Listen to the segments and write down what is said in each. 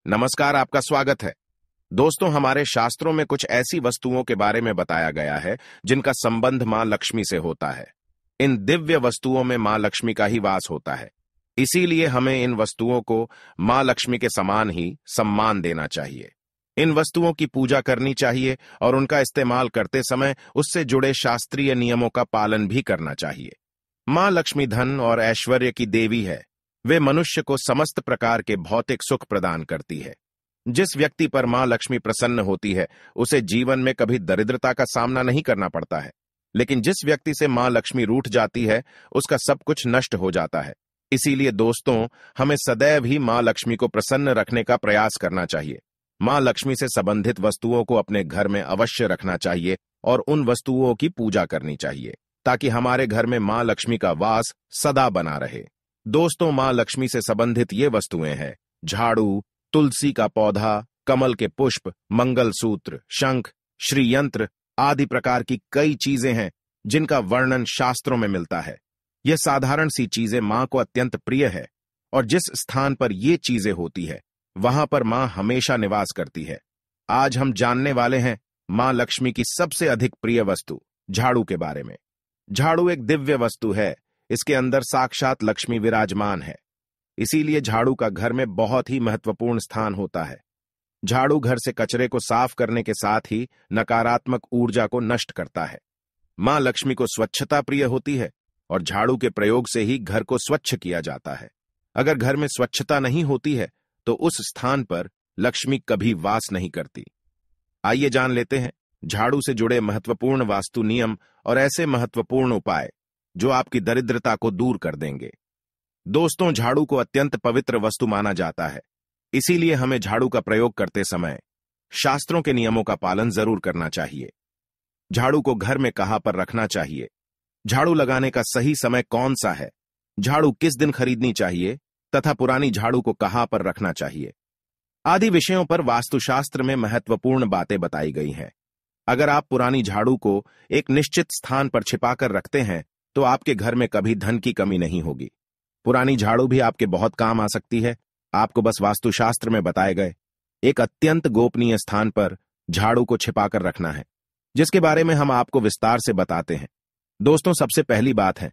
नमस्कार, आपका स्वागत है। दोस्तों, हमारे शास्त्रों में कुछ ऐसी वस्तुओं के बारे में बताया गया है जिनका संबंध मां लक्ष्मी से होता है। इन दिव्य वस्तुओं में मां लक्ष्मी का ही वास होता है। इसीलिए हमें इन वस्तुओं को मां लक्ष्मी के समान ही सम्मान देना चाहिए। इन वस्तुओं की पूजा करनी चाहिए और उनका इस्तेमाल करते समय उससे जुड़े शास्त्रीय नियमों का पालन भी करना चाहिए। मां लक्ष्मी धन और ऐश्वर्य की देवी है। वे मनुष्य को समस्त प्रकार के भौतिक सुख प्रदान करती है। जिस व्यक्ति पर मां लक्ष्मी प्रसन्न होती है, उसे जीवन में कभी दरिद्रता का सामना नहीं करना पड़ता है। लेकिन जिस व्यक्ति से मां लक्ष्मी रूठ जाती है, उसका सब कुछ नष्ट हो जाता है। इसीलिए दोस्तों, हमें सदैव ही मां लक्ष्मी को प्रसन्न रखने का प्रयास करना चाहिए। मां लक्ष्मी से संबंधित वस्तुओं को अपने घर में अवश्य रखना चाहिए और उन वस्तुओं की पूजा करनी चाहिए, ताकि हमारे घर में मां लक्ष्मी का वास सदा बना रहे। दोस्तों, मां लक्ष्मी से संबंधित ये वस्तुएं हैं: झाड़ू, तुलसी का पौधा, कमल के पुष्प, मंगलसूत्र, शंख, श्रीयंत्र आदि प्रकार की कई चीजें हैं जिनका वर्णन शास्त्रों में मिलता है। यह साधारण सी चीजें मां को अत्यंत प्रिय है और जिस स्थान पर ये चीजें होती है, वहां पर मां हमेशा निवास करती है। आज हम जानने वाले हैं मां लक्ष्मी की सबसे अधिक प्रिय वस्तु झाड़ू के बारे में। झाड़ू एक दिव्य वस्तु है। इसके अंदर साक्षात लक्ष्मी विराजमान है। इसीलिए झाड़ू का घर में बहुत ही महत्वपूर्ण स्थान होता है। झाड़ू घर से कचरे को साफ करने के साथ ही नकारात्मक ऊर्जा को नष्ट करता है। मां लक्ष्मी को स्वच्छता प्रिय होती है और झाड़ू के प्रयोग से ही घर को स्वच्छ किया जाता है। अगर घर में स्वच्छता नहीं होती है तो उस स्थान पर लक्ष्मी कभी वास नहीं करती। आइए जान लेते हैं झाड़ू से जुड़े महत्वपूर्ण वास्तु नियम और ऐसे महत्वपूर्ण उपाय जो आपकी दरिद्रता को दूर कर देंगे। दोस्तों, झाड़ू को अत्यंत पवित्र वस्तु माना जाता है। इसीलिए हमें झाड़ू का प्रयोग करते समय शास्त्रों के नियमों का पालन जरूर करना चाहिए। झाड़ू को घर में कहां पर रखना चाहिए, झाड़ू लगाने का सही समय कौन सा है, झाड़ू किस दिन खरीदनी चाहिए तथा पुरानी झाड़ू को कहां पर रखना चाहिए आदि विषयों पर वास्तुशास्त्र में महत्वपूर्ण बातें बताई गई हैं। अगर आप पुरानी झाड़ू को एक निश्चित स्थान पर छिपाकर रखते हैं तो आपके घर में कभी धन की कमी नहीं होगी। पुरानी झाड़ू भी आपके बहुत काम आ सकती है। आपको बस वास्तुशास्त्र में बताए गए एक अत्यंत गोपनीय स्थान पर झाड़ू को छिपाकर रखना है, जिसके बारे में हम आपको विस्तार से बताते हैं। दोस्तों, सबसे पहली बात है,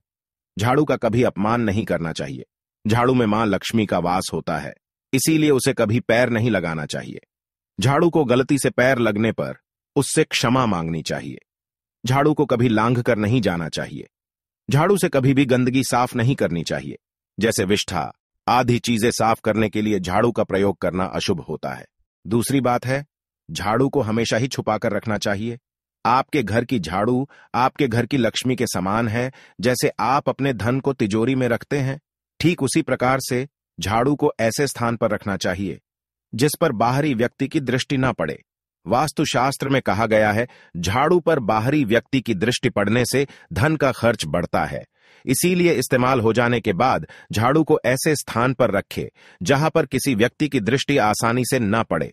झाड़ू का कभी अपमान नहीं करना चाहिए। झाड़ू में मां लक्ष्मी का वास होता है, इसीलिए उसे कभी पैर नहीं लगाना चाहिए। झाड़ू को गलती से पैर लगने पर उससे क्षमा मांगनी चाहिए। झाड़ू को कभी लांघ कर नहीं जाना चाहिए। झाड़ू से कभी भी गंदगी साफ नहीं करनी चाहिए, जैसे विष्ठा आदि चीजें साफ करने के लिए झाड़ू का प्रयोग करना अशुभ होता है। दूसरी बात है, झाड़ू को हमेशा ही छुपाकर रखना चाहिए। आपके घर की झाड़ू आपके घर की लक्ष्मी के समान है। जैसे आप अपने धन को तिजोरी में रखते हैं, ठीक उसी प्रकार से झाड़ू को ऐसे स्थान पर रखना चाहिए जिस पर बाहरी व्यक्ति की दृष्टि न पड़े। वास्तुशास्त्र में कहा गया है, झाड़ू पर बाहरी व्यक्ति की दृष्टि पड़ने से धन का खर्च बढ़ता है। इसीलिए इस्तेमाल हो जाने के बाद झाड़ू को ऐसे स्थान पर रखें जहां पर किसी व्यक्ति की दृष्टि आसानी से न पड़े।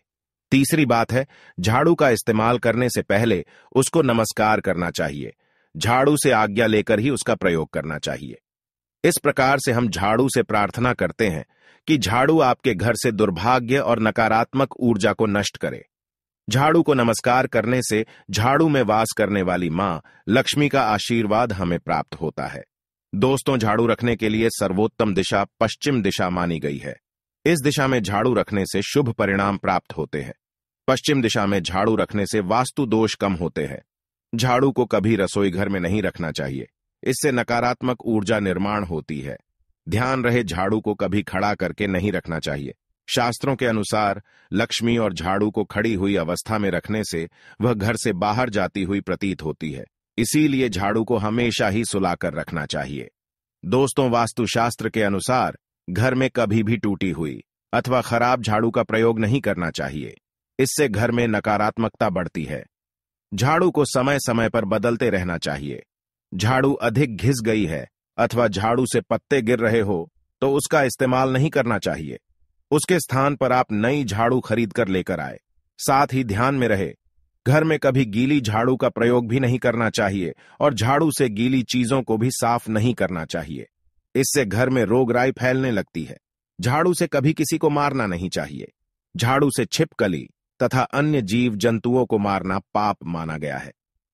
तीसरी बात है, झाड़ू का इस्तेमाल करने से पहले उसको नमस्कार करना चाहिए। झाड़ू से आज्ञा लेकर ही उसका प्रयोग करना चाहिए। इस प्रकार से हम झाड़ू से प्रार्थना करते हैं कि झाड़ू आपके घर से दुर्भाग्य और नकारात्मक ऊर्जा को नष्ट करे। झाड़ू को नमस्कार करने से झाड़ू में वास करने वाली मां लक्ष्मी का आशीर्वाद हमें प्राप्त होता है। दोस्तों, झाड़ू रखने के लिए सर्वोत्तम दिशा पश्चिम दिशा मानी गई है। इस दिशा में झाड़ू रखने से शुभ परिणाम प्राप्त होते हैं। पश्चिम दिशा में झाड़ू रखने से वास्तु दोष कम होते हैं। झाड़ू को कभी रसोई घर में नहीं रखना चाहिए, इससे नकारात्मक ऊर्जा निर्माण होती है। ध्यान रहे, झाड़ू को कभी खड़ा करके नहीं रखना चाहिए। शास्त्रों के अनुसार लक्ष्मी और झाड़ू को खड़ी हुई अवस्था में रखने से वह घर से बाहर जाती हुई प्रतीत होती है। इसीलिए झाड़ू को हमेशा ही सुलाकर रखना चाहिए। दोस्तों, वास्तुशास्त्र के अनुसार घर में कभी भी टूटी हुई अथवा खराब झाड़ू का प्रयोग नहीं करना चाहिए। इससे घर में नकारात्मकता बढ़ती है। झाड़ू को समय समय पर बदलते रहना चाहिए। झाड़ू अधिक घिस गई है अथवा झाड़ू से पत्ते गिर रहे हो तो उसका इस्तेमाल नहीं करना चाहिए। उसके स्थान पर आप नई झाड़ू खरीद कर लेकर आए। साथ ही ध्यान में रहे, घर में कभी गीली झाड़ू का प्रयोग भी नहीं करना चाहिए और झाड़ू से गीली चीजों को भी साफ नहीं करना चाहिए। इससे घर में रोगराई फैलने लगती है। झाड़ू से कभी किसी को मारना नहीं चाहिए। झाड़ू से छिपकली तथा अन्य जीव जंतुओं को मारना पाप माना गया है।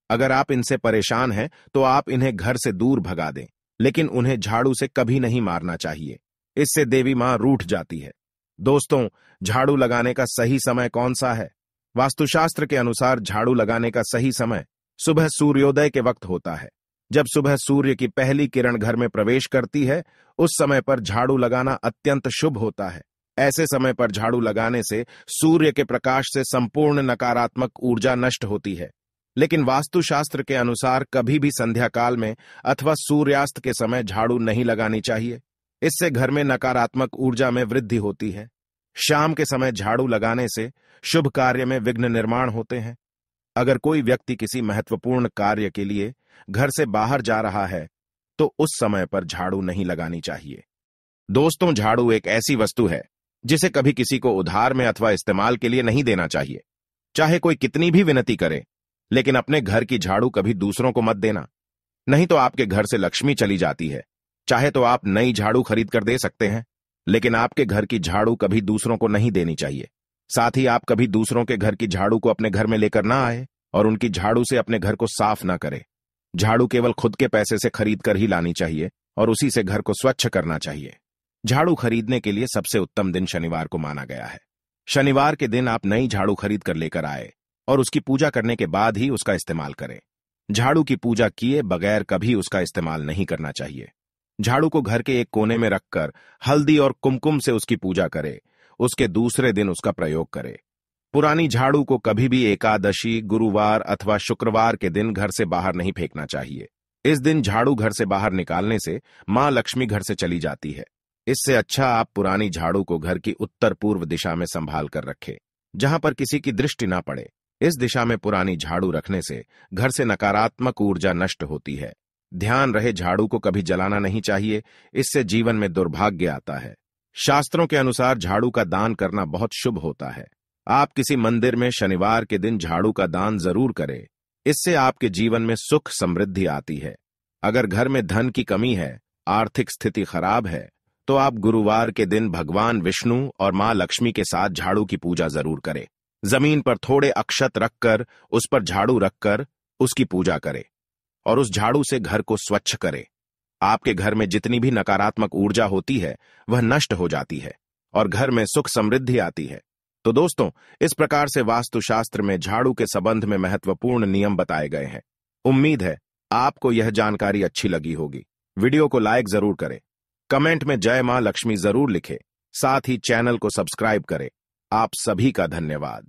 अगर आप इनसे परेशान हैं तो आप इन्हें घर से दूर भगा दें, लेकिन उन्हें झाड़ू से कभी नहीं मारना चाहिए। इससे देवी मां रूठ जाती है। दोस्तों, झाड़ू लगाने का सही समय कौन सा है? वास्तुशास्त्र के अनुसार झाड़ू लगाने का सही समय सुबह सूर्योदय के वक्त होता है। जब सुबह सूर्य की पहली किरण घर में प्रवेश करती है, उस समय पर झाड़ू लगाना अत्यंत शुभ होता है। ऐसे समय पर झाड़ू लगाने से सूर्य के प्रकाश से संपूर्ण नकारात्मक ऊर्जा नष्ट होती है। लेकिन वास्तुशास्त्र के अनुसार कभी भी संध्या काल में अथवा सूर्यास्त के समय झाड़ू नहीं लगानी चाहिए। इससे घर में नकारात्मक ऊर्जा में वृद्धि होती है। शाम के समय झाड़ू लगाने से शुभ कार्य में विघ्न निर्माण होते हैं। अगर कोई व्यक्ति किसी महत्वपूर्ण कार्य के लिए घर से बाहर जा रहा है तो उस समय पर झाड़ू नहीं लगानी चाहिए। दोस्तों, झाड़ू एक ऐसी वस्तु है जिसे कभी किसी को उधार में अथवा इस्तेमाल के लिए नहीं देना चाहिए। चाहे कोई कितनी भी विनती करे, लेकिन अपने घर की झाड़ू कभी दूसरों को मत देना, नहीं तो आपके घर से लक्ष्मी चली जाती है। चाहे तो आप नई झाड़ू खरीद कर दे सकते हैं, लेकिन आपके घर की झाड़ू कभी दूसरों को नहीं देनी चाहिए। साथ ही आप कभी दूसरों के घर की झाड़ू को अपने घर में लेकर ना आए और उनकी झाड़ू से अपने घर को साफ ना करें। झाड़ू केवल खुद के पैसे से खरीद कर ही लानी चाहिए और उसी से घर को स्वच्छ करना चाहिए। झाड़ू खरीदने के लिए सबसे उत्तम दिन शनिवार को माना गया है। शनिवार के दिन आप नई झाड़ू खरीद कर लेकर आए और उसकी पूजा करने के बाद ही उसका इस्तेमाल करें। झाड़ू की पूजा किए बगैर कभी उसका इस्तेमाल नहीं करना चाहिए। झाड़ू को घर के एक कोने में रखकर हल्दी और कुमकुम से उसकी पूजा करें। उसके दूसरे दिन उसका प्रयोग करें। पुरानी झाड़ू को कभी भी एकादशी, गुरुवार अथवा शुक्रवार के दिन घर से बाहर नहीं फेंकना चाहिए। इस दिन झाड़ू घर से बाहर निकालने से मां लक्ष्मी घर से चली जाती है। इससे अच्छा आप पुरानी झाड़ू को घर की उत्तर पूर्व दिशा में संभाल कर रखें, जहां पर किसी की दृष्टि ना पड़े। इस दिशा में पुरानी झाड़ू रखने से घर से नकारात्मक ऊर्जा नष्ट होती है। ध्यान रहे, झाड़ू को कभी जलाना नहीं चाहिए, इससे जीवन में दुर्भाग्य आता है। शास्त्रों के अनुसार झाड़ू का दान करना बहुत शुभ होता है। आप किसी मंदिर में शनिवार के दिन झाड़ू का दान जरूर करें। इससे आपके जीवन में सुख समृद्धि आती है। अगर घर में धन की कमी है, आर्थिक स्थिति खराब है, तो आप गुरुवार के दिन भगवान विष्णु और मां लक्ष्मी के साथ झाड़ू की पूजा जरूर करें। जमीन पर थोड़े अक्षत रखकर उस पर झाड़ू रखकर उसकी पूजा करें और उस झाड़ू से घर को स्वच्छ करें। आपके घर में जितनी भी नकारात्मक ऊर्जा होती है वह नष्ट हो जाती है और घर में सुख समृद्धि आती है। तो दोस्तों, इस प्रकार से वास्तुशास्त्र में झाड़ू के संबंध में महत्वपूर्ण नियम बताए गए हैं। उम्मीद है आपको यह जानकारी अच्छी लगी होगी। वीडियो को लाइक जरूर करें, कमेंट में जय मां लक्ष्मी जरूर लिखें, साथ ही चैनल को सब्सक्राइब करें। आप सभी का धन्यवाद।